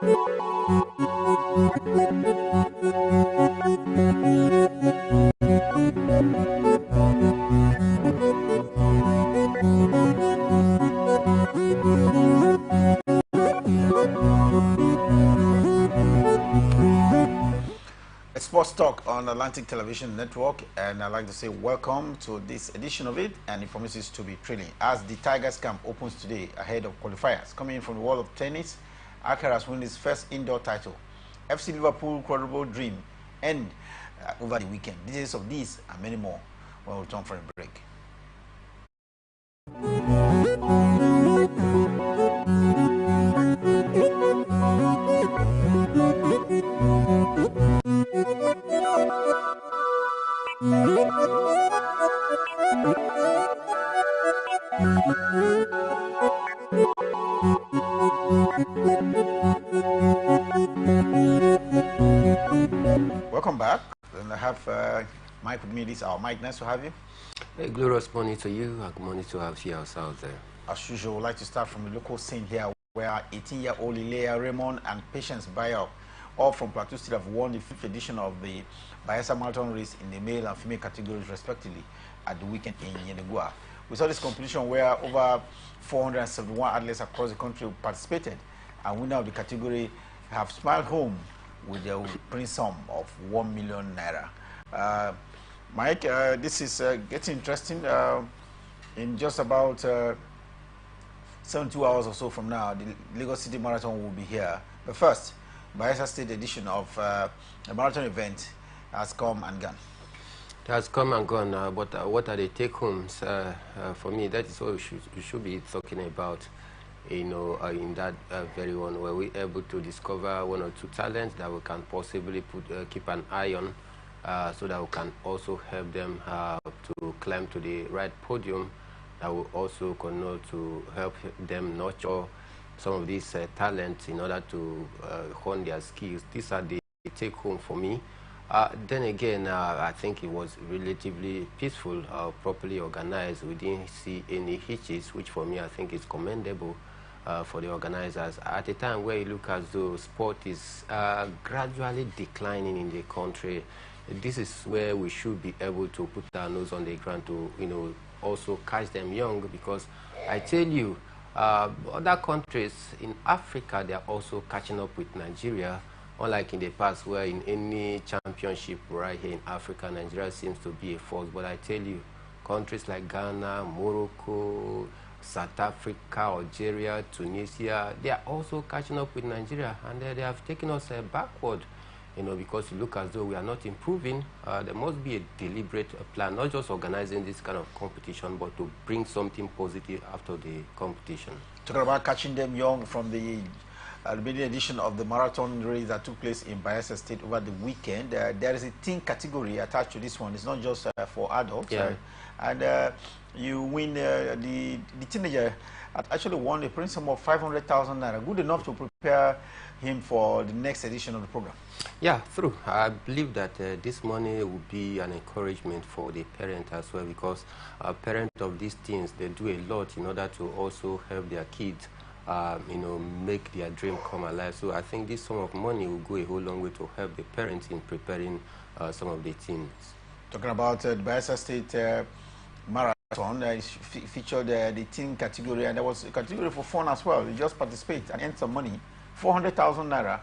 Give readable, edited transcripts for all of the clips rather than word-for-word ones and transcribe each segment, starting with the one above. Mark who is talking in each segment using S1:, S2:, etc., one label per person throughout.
S1: Sports Talk on Atlantic Television Network, and I'd like to say welcome to this edition of it, and it promises to be thrilling as the Tigers camp opens today ahead of qualifiers. Coming in from the world of tennis, Alcaraz has won his first indoor title. FC Liverpool quadruple dream end over the weekend. Details of these and many more when we return from a break. Welcome back. And I have Mike with me. This is our Mike. Nice to have you.
S2: A glorious morning to you. Good morning to our viewers out there.
S1: As usual, we'd like to start from the local scene here, where 18-year-old Ilea Raymond and Patience Bayo, all from Plateau State, have won the 5th edition of the Bayelsa Marathon race in the male and female categories, respectively, at the weekend in Yenegua. We saw this competition where over 471 athletes across the country participated, and winner of the category have smiled home with a prize sum of 1 million naira. Mike, this is getting interesting. In just about 72 hours or so from now, the Lagos City Marathon will be here. But first, Bayelsa State edition of the marathon event has come and gone.
S2: It has come and gone, but what are the take-homes? For me, that is what we should be talking about. You know, in that very one, where we're able to discover one or two talents that we can possibly keep an eye on, so that we can also help them to climb to the right podium. That will also connote to help them nurture some of these talents in order to hone their skills. These are the take-home for me. Then again, I think it was relatively peaceful, properly organized. We didn't see any hitches, which for me I think is commendable for the organizers. At a time where you look as though sport is gradually declining in the country, this is where we should be able to put our nose on the ground to, you know, also catch them young, because I tell you, other countries in Africa, they are also catching up with Nigeria, unlike in the past where in any championship right here in Africa, Nigeria seems to be a force. But I tell you, countries like Ghana, Morocco, South Africa, Algeria, Tunisia, they are also catching up with Nigeria, and they have taken us backward. You know, because you look as though we are not improving. There must be a deliberate plan, not just organizing this kind of competition, but to bring something positive after the competition.
S1: Talking about catching them young, from the maiden edition of the marathon race that took place in Bayelsa State over the weekend, there is a teen category attached to this one. It's not just for adults.
S2: Yeah.
S1: And you win, the teenager actually won a prize sum of 500,000 naira, good enough to prepare him for the next edition of the program.
S2: Yeah, true. I believe that this money will be an encouragement for the parent as well, because parents of these teens, they do a lot in order to also help their kids, you know, make their dream come alive. So I think this sum of money will go a whole long way to help the parents in preparing some of the teens. Talking
S1: about the Bayelsa State Marathon, it featured the teen category, and there was a category for fun as well. You just participate and earn some money. 400,000 naira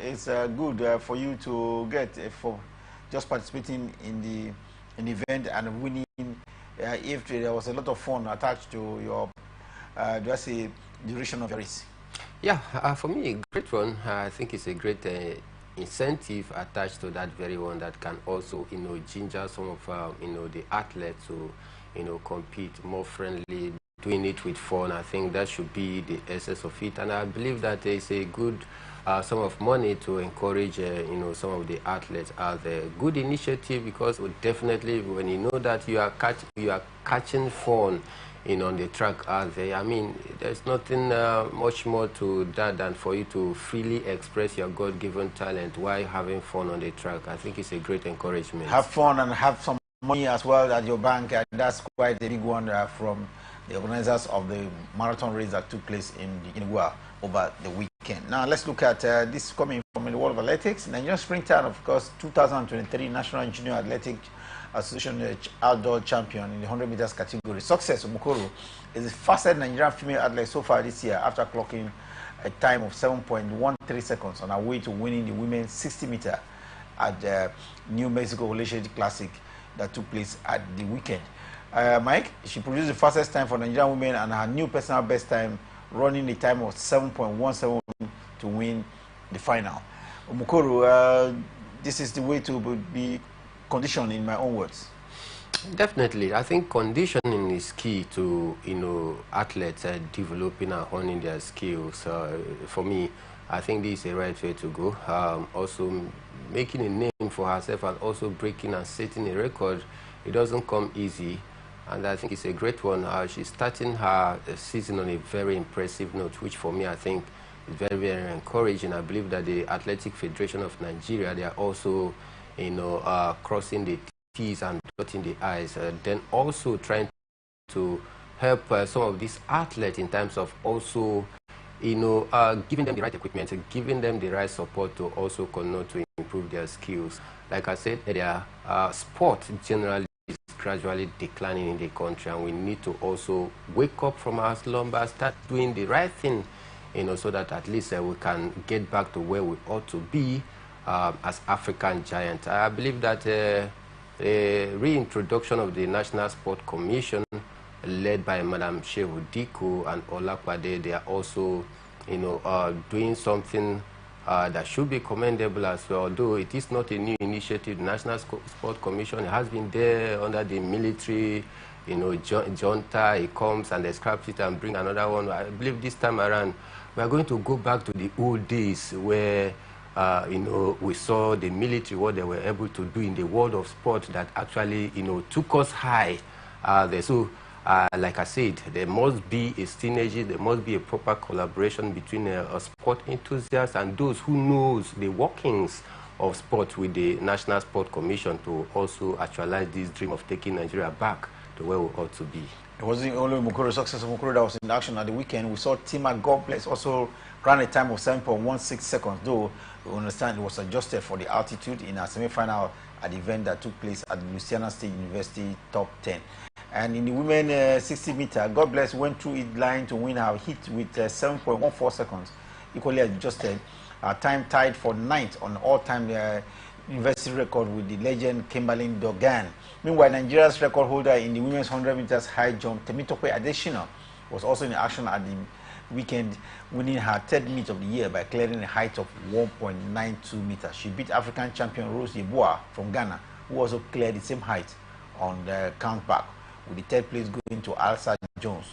S1: is good for you to get for just participating in the event and winning. If there was a lot of fun attached to your just a duration of your race.
S2: Yeah, for me, a great one. I think it's a great incentive attached to that very one that can also, you know, ginger some of you know, the athletes to, you know, compete more friendly, doing it with fun. I think that should be the essence of it, and I believe that there is a good sum of money to encourage you know, some of the athletes out there. Good initiative, because definitely when you know that you are catching fun on the track out there, I mean, there's nothing much more to that than for you to freely express your God-given talent while having fun on the track. I think it's a great encouragement.
S1: Have fun and have some money as well at your bank, and that's quite a big one from the organizers of the marathon race that took place in Inigua over the weekend. weekend. Now let's look at this coming from the world of athletics. Nigerian Springtown, of course, 2023 National Junior Athletic Association outdoor champion in the 100 meters category. Success Mukoro is the fastest Nigerian female athlete so far this year after clocking a time of 7.13 seconds on her way to winning the women's 60 meter at the New Mexico Collegiate Classic that took place at the weekend. Mike, she produced the fastest time for Nigerian women and her new personal best time, running the time of 7.17 to win the final. Mukoro, this is the way to be conditioned, in my own words.
S2: Definitely, I think conditioning is key to athletes developing and honing their skills. For me, I think this is the right way to go. Also, making a name for herself and also breaking and setting a record, it doesn't come easy. And I think it's a great one. She's starting her season on a very impressive note, which for me I think is very, very encouraging. I believe that the Athletic Federation of Nigeria, they are also, crossing the T's and dotting the I's. Then also trying to help some of these athletes in terms of also, giving them the right equipment, giving them the right support to also continue to improve their skills. Like I said, their sport generally is gradually declining in the country, and we need to also wake up from our slumber, start doing the right thing, so that at least we can get back to where we ought to be as African giants. I believe that the reintroduction of the National Sport Commission, led by Madam Shehu Diko and Olakwade, they are also, doing something that should be commendable as well. Although it is not a new initiative, the National Sport Commission has been there under the military, junta. It comes and they scrap it and bring another one. I believe this time around we are going to go back to the old days where we saw the military, what they were able to do in the world of sport that actually, took us high. Like I said, there must be a synergy, there must be a proper collaboration between a sport enthusiast and those who knows the workings of sport with the National Sport Commission to also actualize this dream of taking Nigeria back to where we ought to be.
S1: It wasn't only Mukoro, success of Mukoro that was in action at the weekend. We saw Tima God Bless also ran a time of 7.16 seconds, though we understand it was adjusted for the altitude in a semi-final at the event that took place at Louisiana State University Top 10. And in the women 60 meter, God Bless went through each line to win her heat with 7.14 seconds, equally adjusted. Time tied for 9th on all-time university record with the legend Kimberly Dogan. Meanwhile, Nigeria's record holder in the women's 100 meters high jump, Temitope Adesina, was also in action at the weekend, winning her 3rd meet of the year by clearing a height of 1.92 meters. She beat African champion Rose Yeboah from Ghana, who also cleared the same height on the countback, with the 3rd place going to Alsa Jones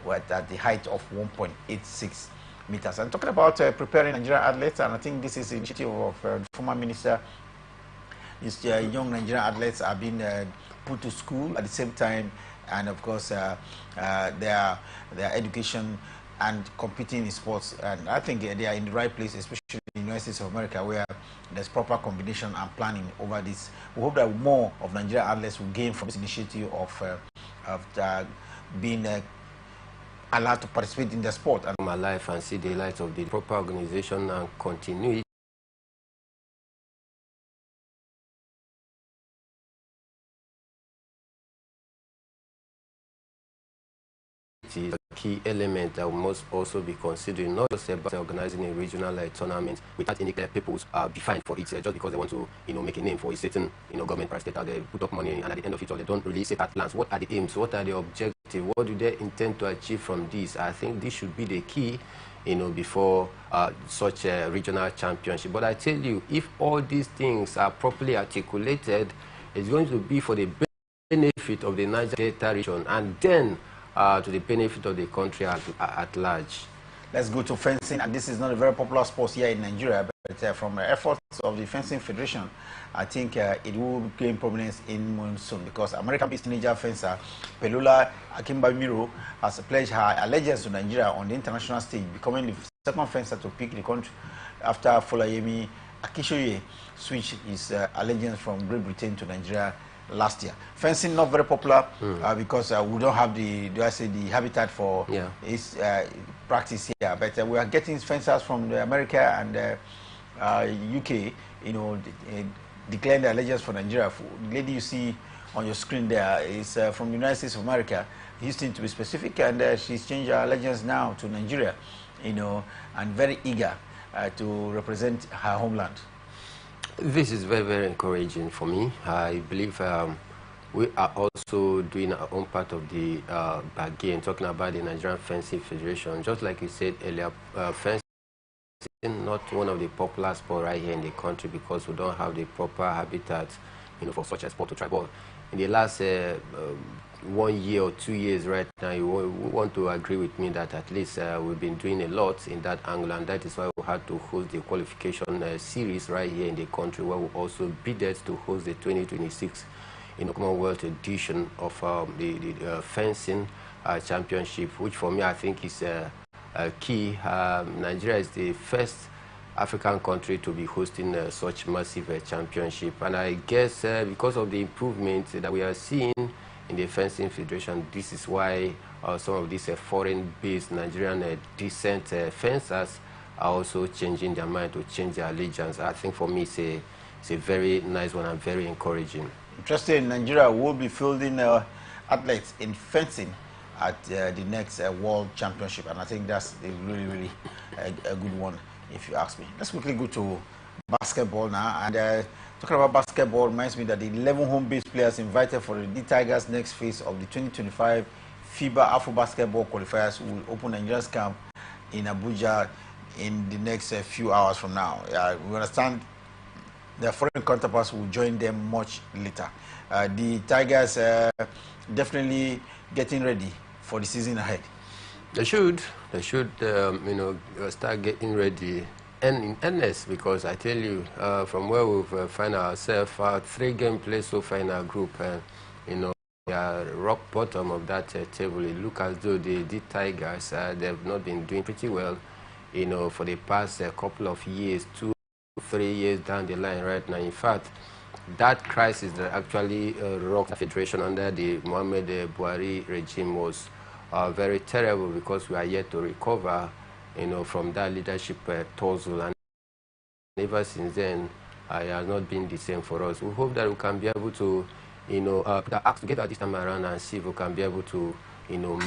S1: at the height of 1.86 meters. And talking about preparing Nigerian athletes, and I think this is the initiative of the former minister. These young Nigerian athletes are being put to school at the same time, and of course their education and competing in sports. And I think they are in the right place, especially in the United States of America, where there's proper combination and planning over this. We hope that more of Nigerian athletes will gain from this initiative of being allowed to participate in the sport and
S2: my life and see the light of the proper organization and continuity. Is a key element that we must also be considering, not just about organizing a regional tournament without any clear purpose defined for it, just because they want to make a name for a certain government price state out there, put up money, and at the end of it all they don't really set out plans. What are the aims? What are the objectives? What do they intend to achieve from this? I think this should be the key before such a regional championship. But I tell you, if all these things are properly articulated, it's going to be for the benefit of the Niger Delta region, and then to the benefit of the country at large.
S1: Let's go to fencing, and this is not a very popular sport here in Nigeria, but from the efforts of the Fencing Federation, I think it will gain prominence in monsoon, because American-based teenager fencer Pelula Akimbamiro has pledged her allegiance to Nigeria on the international stage, becoming the 2nd fencer to pick the country after Folayemi Akishoye switched his allegiance from Great Britain to Nigeria last year. Fencing not very popular because we don't have the habitat for its practice here. But we are getting fencers from America and UK, declaring their allegiance for Nigeria. The lady you see on your screen there is from the United States of America, Houston to be specific, and she's changed her allegiance now to Nigeria, and very eager to represent her homeland.
S2: This is very, very encouraging for me. I believe we are also doing our own part of the bargain, talking about the Nigerian Fencing Federation. Just like you said earlier, fencing not one of the popular sports right here in the country because we don't have the proper habitat, for such a sport to try. But in the last 1 year or 2 years right now, you want to agree with me that at least we've been doing a lot in that angle, and that is why we had to host the qualification series right here in the country, where we also bidded to host the 2026 Commonwealth edition of the fencing championship, which for me I think is key. Nigeria is the first African country to be hosting such massive championship, and I guess because of the improvements that we are seeing in the Fencing Federation, this is why some of these foreign-based Nigerian decent fencers are also changing their mind to change their allegiance. I think for me it's a very nice one and very encouraging.
S1: Interesting. Nigeria will be fielding athletes in fencing at the next World Championship, and I think that's a really a good one, if you ask me. Let's quickly go to basketball now, and talking about basketball reminds me that the 11 home-based players invited for the Tigers' next phase of the 2025 FIBA Afro Basketball Qualifiers will open Nigeria's camp in Abuja in the next few hours from now. We understand their foreign counterparts will join them much later. The Tigers definitely getting ready for the season ahead.
S2: They should start getting ready and in earnest, because I tell you, from where we've found ourselves, our 3-game play so far in our group, we are rock bottom of that table. It looks as though the Tigers, they've not been doing pretty well, for the past couple of years, 2-3 years down the line right now. In fact, that crisis that actually rocked the federation under the Mohamed Buhari regime was very terrible, because we are yet to recover, from that leadership tussle, and ever since then, it has not been the same for us. We hope that we can be able to, put our acts together this time around and see if we can be able to,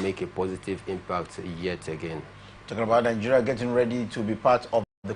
S2: make a positive impact yet again.
S1: Talking about Nigeria getting ready to be part of the